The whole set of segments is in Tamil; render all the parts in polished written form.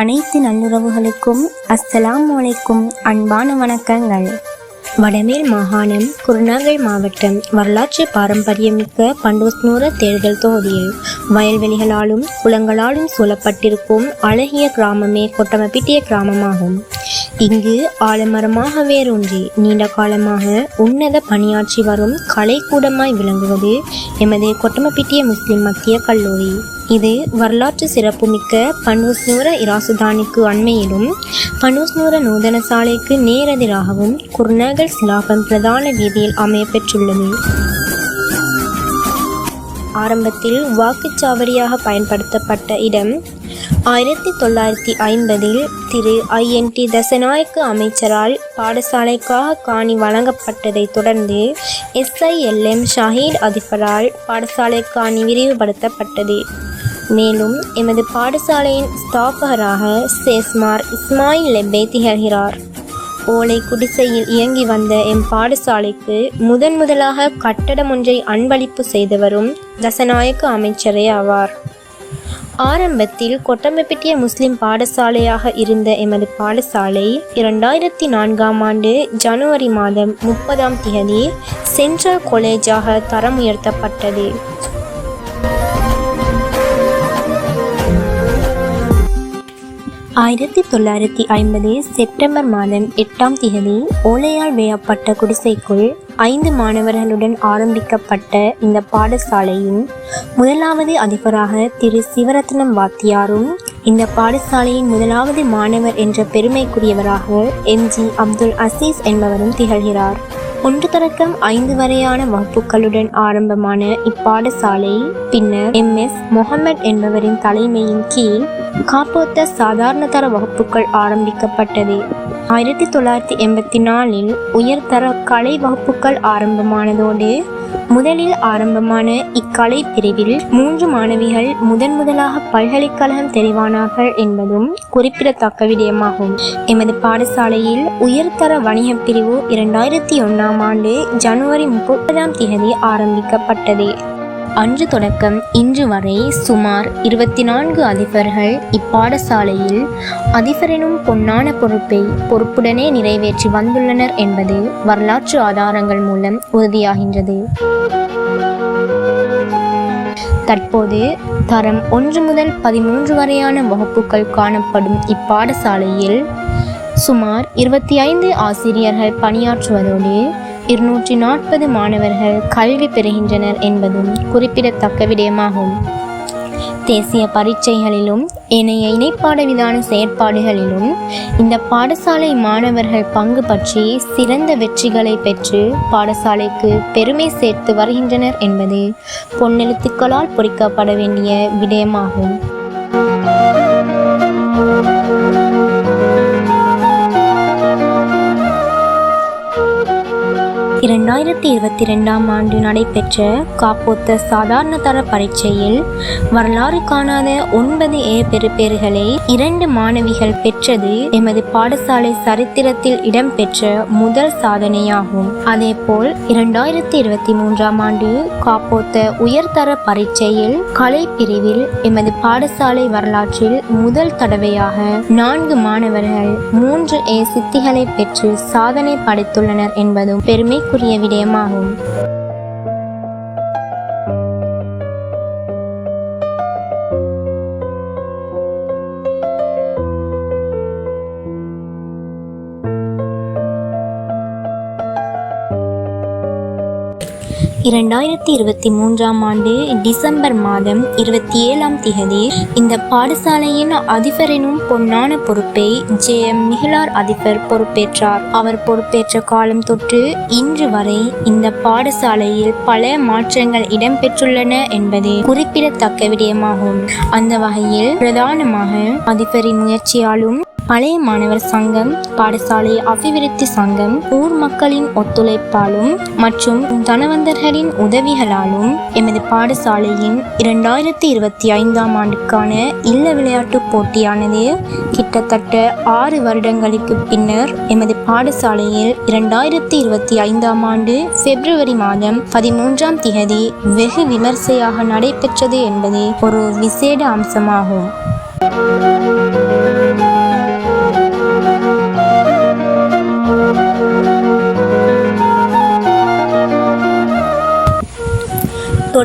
அனைத்து நல்லுறவுகளுக்கும் அஸ்ஸலாமு அலைக்கும் அன்பான வணக்கங்கள். வடமேல் மாகாணம் குருநாகல் மாவட்டம் வரலாற்று பாரம்பரியமிக்க பண்டோஸ்நூர தேர்தல் தொகுதியில் வயல்வெளிகளாலும் குளங்களாலும் சூழப்பட்டிருக்கும் அழகிய கிராமமே கொட்டமப்பிட்டிய கிராமமாகும். இங்கு ஆலமரமாக வேரூன்றி நீண்ட காலமாக உன்னத பணியாற்றி வரும் கலைக்கூடமாய் விளங்குவது எமது கொட்டமப்பிட்டிய முஸ்லிம் மத்திய கல்லூரி. இது வரலாற்று சிறப்புமிக்க பண்டோஸ்நூர இராசுதானிக்கு அண்மையிலும் பண்டோஸ்நூர நூதன சாலைக்கு நேரெதிராகவும் குருநாகல் சிலாபம் பிரதான வீதியில் அமைய பெற்றுள்ளது. ஆரம்பத்தில் வாக்குச்சாவடியாக பயன்படுத்தப்பட்ட இடம் 1950 திரு INT தசநாயக்க அமைச்சரால் பாடசாலைக்காக காணி வழங்கப்பட்டதை தொடர்ந்து SILM ஷஹீத் அதிபரால் பாடசாலை காணி விரிவுபடுத்தப்பட்டது. மேலும் எமது பாடசாலையின் ஸ்தாபகராக சேஸ்மார் இஸ்மாயில் லெப்பே திகழ்கிறார். ஓலை குடிசையில் இயங்கி வந்த எம் பாடசாலைக்கு முதலாக கட்டடம் ஒன்றை அன்பளிப்பு செய்தவரும் தசநாயக்க அமைச்சரே ஆவார். ஆரம்பத்தில் கொட்டமப்பிட்டிய முஸ்லிம் பாடசாலையாக இருந்த எமது பாடசாலை 2004ஆம் ஆண்டு ஜனவரி மாதம் 30ஆம் தேதி சென்ட்ரல் காலேஜாக தரம் உயர்த்தப்பட்டது. 1950 செப்டம்பர் மாதம் 8ஆம் தேதி ஓலையால் வேயப்பட்ட குடிசைக்குள் 5 மாணவர்களுடன் ஆரம்பிக்கப்பட்ட இந்த பாடசாலையின் முதலாவது அதிபராக திரு சிவரத்னம் வாத்தியாரும் இந்த பாடசாலையின் முதலாவது மாணவர் என்ற பெருமைக்குரியவராக MG அப்துல் அசீஸ் என்பவரும் திகழ்கிறார். 1 தொடக்கம் 5 வரையான வகுப்புகளுடன் ஆரம்பமான இப்பாடசாலை பின்னர் MS முகமது என்பவரின் தலைமையின் கீழ் காப்போத்த சாதாரண தர வகுப்புகள் ஆரம்பிக்கப்பட்டது. 1984இல் உயர்தர கலை வகுப்புகள் ஆரம்பமானதோடு முதலில் ஆரம்பமான இக்கலை பிரிவில் 3 மாணவிகள் முதலாக பல்கலைக்கழகம் தெரிவானார்கள் என்பதும் குறிப்பிடத்தக்க விடயமாகும். எமது பாடசாலையில் உயர்தர வணிக பிரிவு 2001ஆம் ஆண்டு ஜனவரி 30ஆம் தேதி ஆரம்பிக்கப்பட்டது. அன்று தொடக்கம் இன்று வரை சுமார் 24 அதிபர்கள் இப்பாடசாலையில் அதிபர் எனும் பொன்னான பொறுப்பை பொறுப்புடனே நிறைவேற்றி வந்துள்ளனர் என்பது வரலாற்று ஆதாரங்கள் மூலம் உறுதியாகின்றது. தற்போது தரம் 1 முதல் 13 வரையான வகுப்புகள் காணப்படும் இப்பாடசாலையில் சுமார் 25 ஆசிரியர்கள் பணியாற்றுவதோடு 240 மாணவர்கள் கல்வி பெறுகின்றனர் என்பதும் குறிப்பிடத்தக்க விடயமாகும். தேசிய பரீட்சைகளிலும் ஏனைய இணைப்பாட விதான செயற்பாடுகளிலும் இந்த பாடசாலை மாணவர்கள் பங்கு பற்றி சிறந்த வெற்றிகளை பெற்று பாடசாலைக்கு பெருமை சேர்த்து வருகின்றனர் என்பது பொன்னெழுத்துக்களால் பொறிக்கப்பட வேண்டிய விடயமாகும். 2022ஆம் ஆண்டு நடைபெற்ற காப்போத்த சாதாரண தர பரீட்சையில் வரலாறு காணாத 9A பெறுபேறுகளை 2 மாணவிகள் பெற்றது எமது பாடசாலை சரித்திரத்தில் இடம்பெற்ற முதல் சாதனையாகும். அதேபோல் 2023ஆம் ஆண்டு காப்போத்த உயர்தர பரீட்சையில் கலை பிரிவில் எமது பாடசாலை வரலாற்றில் முதல் தடவையாக 4 மாணவர்கள் 3A சித்திகளை பெற்று சாதனை படைத்துள்ளனர் என்பதும் பெருமைக்குரிய விடயமாகும். இரண்டாயிரத்தி 2023ஆம் ஆண்டு டிசம்பர் மாதம் 27ஆம் தேதி இந்த பாடசாலையின் அதிபர் எனும் பொன்னான பொறுப்பை JM மிகிலார் அதிபர் பொறுப்பேற்றார். அவர் பொறுப்பேற்ற காலம் தொற்று இன்று வரை இந்த பாடசாலையில் பல மாற்றங்கள் இடம்பெற்றுள்ளன என்பது குறிப்பிடத்தக்க விடயமாகும். அந்த வகையில் பிரதானமாக அதிபரின் முயற்சியாலும் பழைய மாணவர் சங்கம், பாடசாலை அபிவிருத்தி சங்கம், ஊர் மக்களின் ஒத்துழைப்பாலும் மற்றும் தனவந்தர்களின் உதவிகளாலும் எமது பாடசாலையின் 2025ஆம் ஆண்டுக்கான இல்ல விளையாட்டு போட்டியானது கிட்டத்தட்ட 6 வருடங்களுக்கு பின்னர் எமது பாடசாலையில் 2025ஆம் ஆண்டு பிப்ரவரி மாதம் 13ஆம் தேதி வெகு விமர்சையாக நடைபெற்றது என்பது ஒரு விசேட அம்சமாகும்.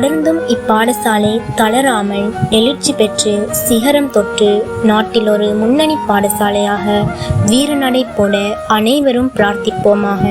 தொடர்ந்தும் இப்பாடசாலை தளராமல் எழுச்சி பெற்று சிகரம் தொற்று நாட்டில் ஒரு முன்னணி பாடசாலையாக வீரநடை போட அனைவரும் பிரார்த்திப்போமாக.